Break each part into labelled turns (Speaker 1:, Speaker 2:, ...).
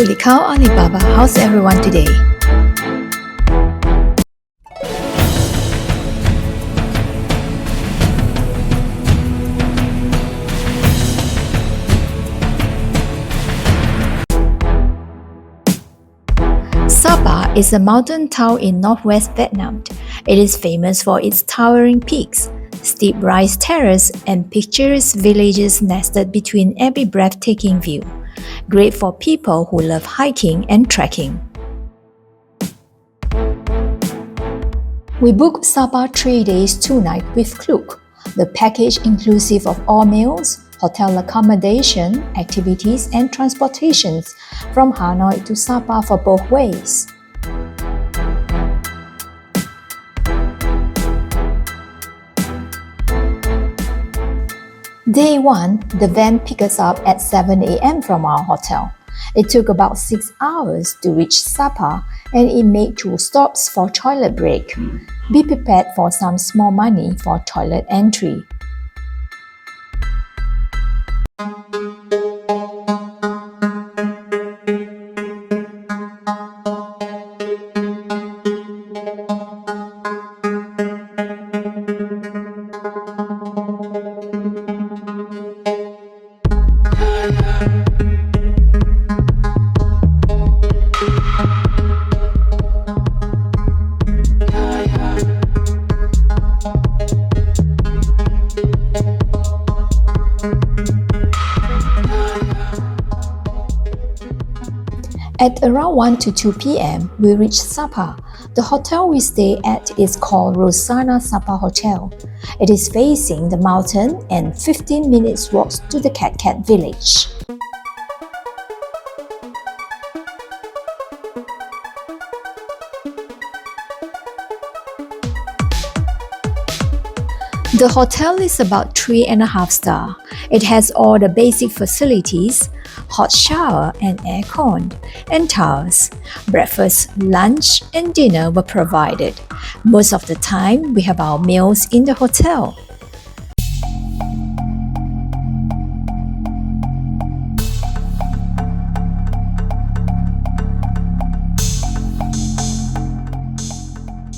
Speaker 1: Holy cow, Alibaba, how's everyone today? Sapa is a mountain town in northwest Vietnam. It is famous for its towering peaks, steep rise terrace, and picturesque villages nested between every breathtaking view. Great for people who love hiking and trekking. We booked Sapa 3 days, 2 nights with KLOOK. The package inclusive of all meals, hotel accommodation, activities, and transportations from Hanoi to Sapa for both ways. Day 1, the van picked us up at 7 a.m. from our hotel. It took about 6 hours to reach Sapa and it made 2 stops for toilet break. Be prepared for some small money for toilet entry. At around 1 to 2 p.m., we reached Sapa. The hotel we stay at is called Rosana Sapa Hotel. It is facing the mountain and 15 minutes walk to the Cat village. The hotel is about 3.5 stars. It has all the basic facilities, hot shower and aircon, and towels. Breakfast, lunch, and dinner were provided. Most of the time, we have our meals in the hotel.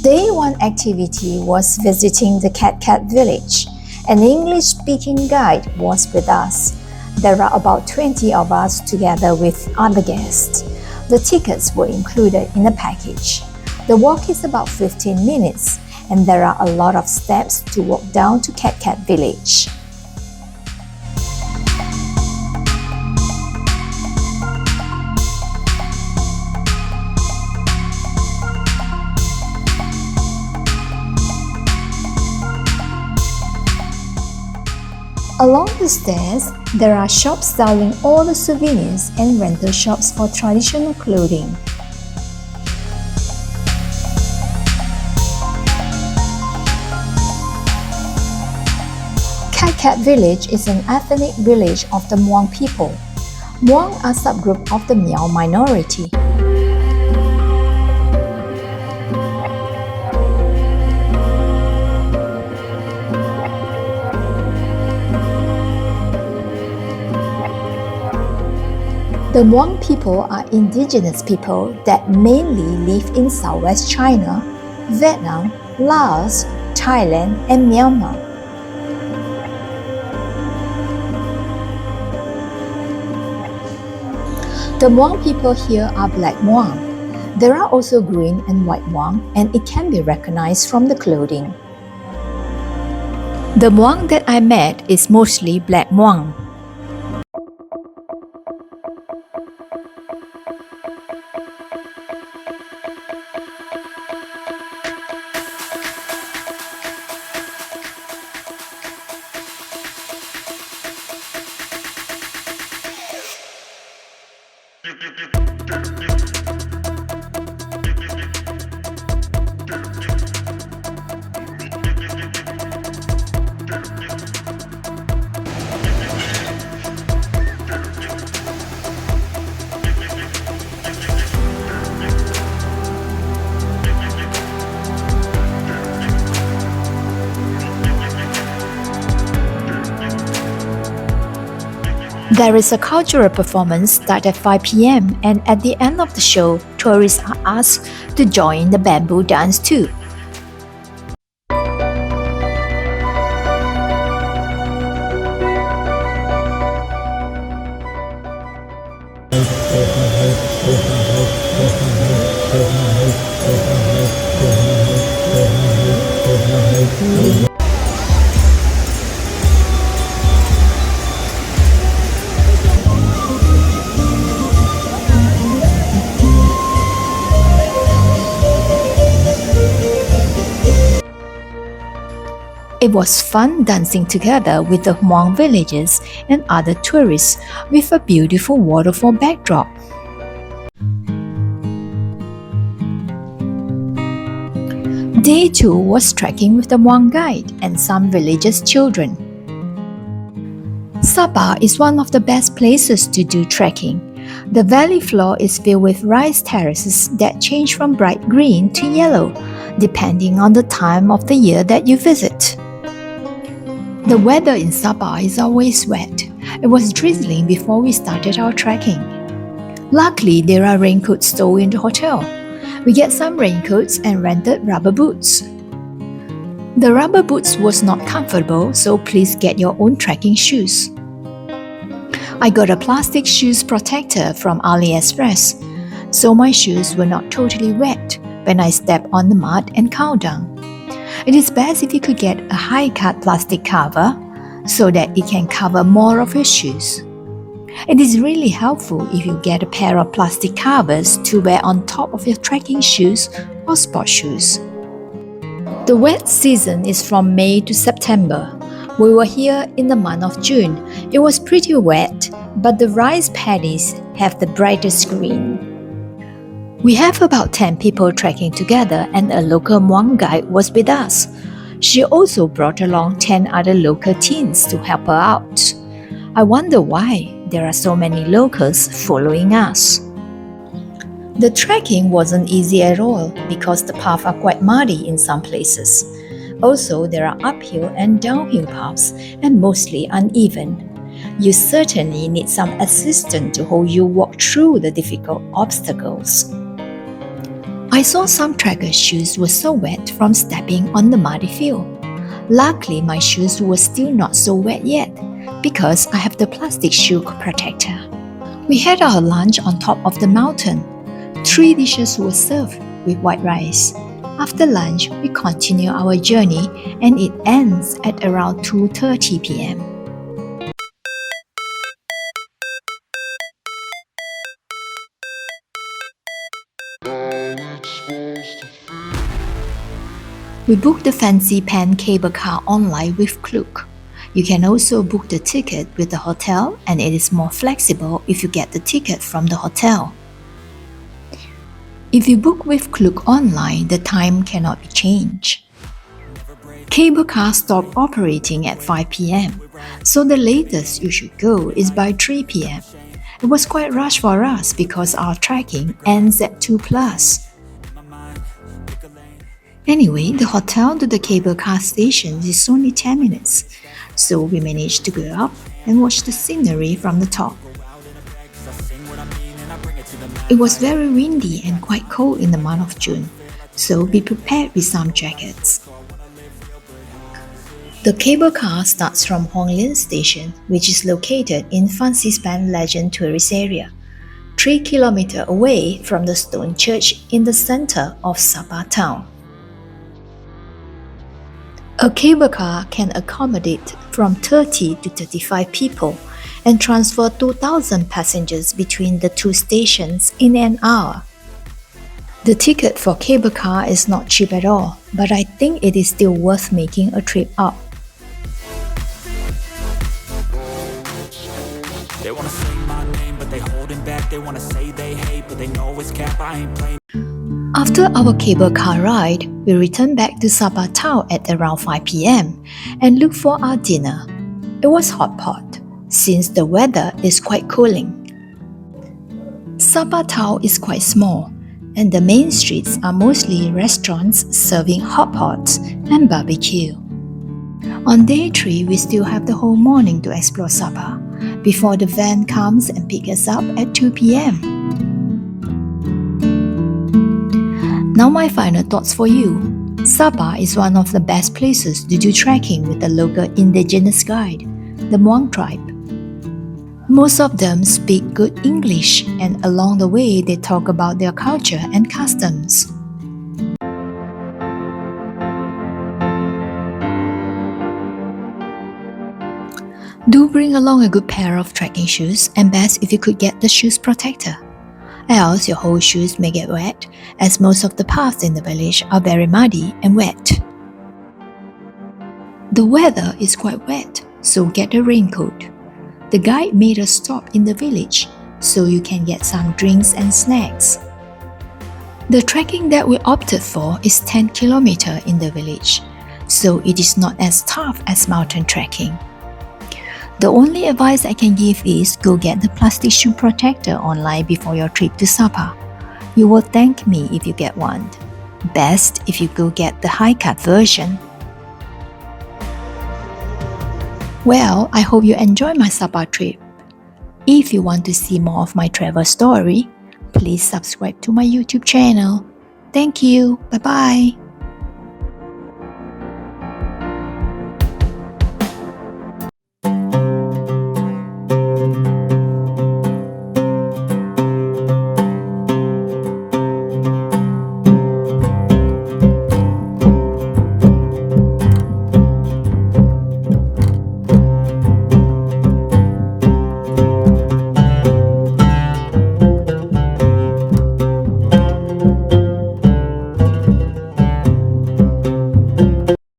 Speaker 1: Day 1 activity was visiting the Cat village. An English-speaking guide was with us. There are about 20 of us together with other guests. The tickets were included in the package. The walk is about 15 minutes and there are a lot of steps to walk down to Cat village. Along the stairs, there are shops selling all the souvenirs and rental shops for traditional clothing. Cat village is an ethnic village of the Muang people. Muang are a subgroup of the Miao minority. The Muang people are indigenous people that mainly live in southwest China, Vietnam, Laos, Thailand, and Myanmar. The Muang people here are black Muang. There are also green and white Muang, and it can be recognized from the clothing. The Muang that I met is mostly black Muang. There is a cultural performance start at 5 p.m. and at the end of the show, tourists are asked to join the bamboo dance too. It was fun dancing together with the Hmong villagers and other tourists with a beautiful waterfall backdrop. Day 2 was trekking with the Hmong guide and some villagers' children. Sapa is one of the best places to do trekking. The valley floor is filled with rice terraces that change from bright green to yellow, depending on the time of the year that you visit. The weather in Sapa is always wet. It was drizzling before we started our trekking. Luckily, there are raincoats stored in the hotel. We get some raincoats and rented rubber boots. The rubber boots was not comfortable, so please get your own trekking shoes. I got a plastic shoes protector from AliExpress, so my shoes were not totally wet when I step on the mud and cow dung. It is best if you could get a high-cut plastic cover so that it can cover more of your shoes. It is really helpful if you get a pair of plastic covers to wear on top of your trekking shoes or sport shoes. The wet season is from May to September. We were here in the month of June. It was pretty wet, but the rice paddies have the brightest green. We have about 10 people trekking together and a local Hmong guide was with us. She also brought along 10 other local teens to help her out. I wonder why there are so many locals following us. The trekking wasn't easy at all because the paths are quite muddy in some places. Also, there are uphill and downhill paths and mostly uneven. You certainly need some assistance to hold you walk through the difficult obstacles. I saw some trekkers' shoes were so wet from stepping on the muddy field. Luckily, my shoes were still not so wet yet because I have the plastic shoe protector. We had our lunch on top of the mountain. 3 dishes were served with white rice. After lunch, we continue our journey and it ends at around 2:30 p.m. We booked the Fansipan cable car online with KLOOK. You can also book the ticket with the hotel and it is more flexible if you get the ticket from the hotel. If you book with KLOOK online, the time cannot be changed. Cable cars stop operating at 5 p.m., so the latest you should go is by 3 p.m. It was quite rushed for us because our trekking ends at 2+. Anyway, the hotel to the cable car station is only 10 minutes, so we managed to go up and watch the scenery from the top. It was very windy and quite cold in the month of June, so be prepared with some jackets. The cable car starts from Hong Lin Station, which is located in Fansipan Legend tourist area, 3 kilometers away from the stone church in the center of Sapa town. A cable car can accommodate from 30 to 35 people and transfer 2,000 passengers between the 2 stations in an hour. The ticket for cable car is not cheap at all, but I think it is still worth making a trip up. They wanna say my name, but they holding back. They wanna say they hate, but they know it's cap. I ain't playing. After our cable car ride, we returned back to Sapa town at around 5 p.m. and looked for our dinner. It was hot pot, since the weather is quite cooling. Sapa town is quite small, and the main streets are mostly restaurants serving hot pots and barbecue. On day 3, we still have the whole morning to explore Sapa before the van comes and picks us up at 2 p.m. Now my final thoughts for you. Sapa is one of the best places to do trekking with the local indigenous guide, the Muang tribe. Most of them speak good English, and along the way they talk about their culture and customs. Do bring along a good pair of trekking shoes, and best if you could get the shoes protector. Else your whole shoes may get wet, as most of the paths in the village are very muddy and wet. The weather is quite wet, so get a raincoat. The guide made us stop in the village, so you can get some drinks and snacks. The trekking that we opted for is 10 km in the village, so it is not as tough as mountain trekking. The only advice I can give is go get the plastic shoe protector online before your trip to Sapa. You will thank me if you get one. Best if you go get the high-cut version. Well, I hope you enjoyed my Sapa trip. If you want to see more of my travel story, please subscribe to my YouTube channel. Thank you. Bye-bye.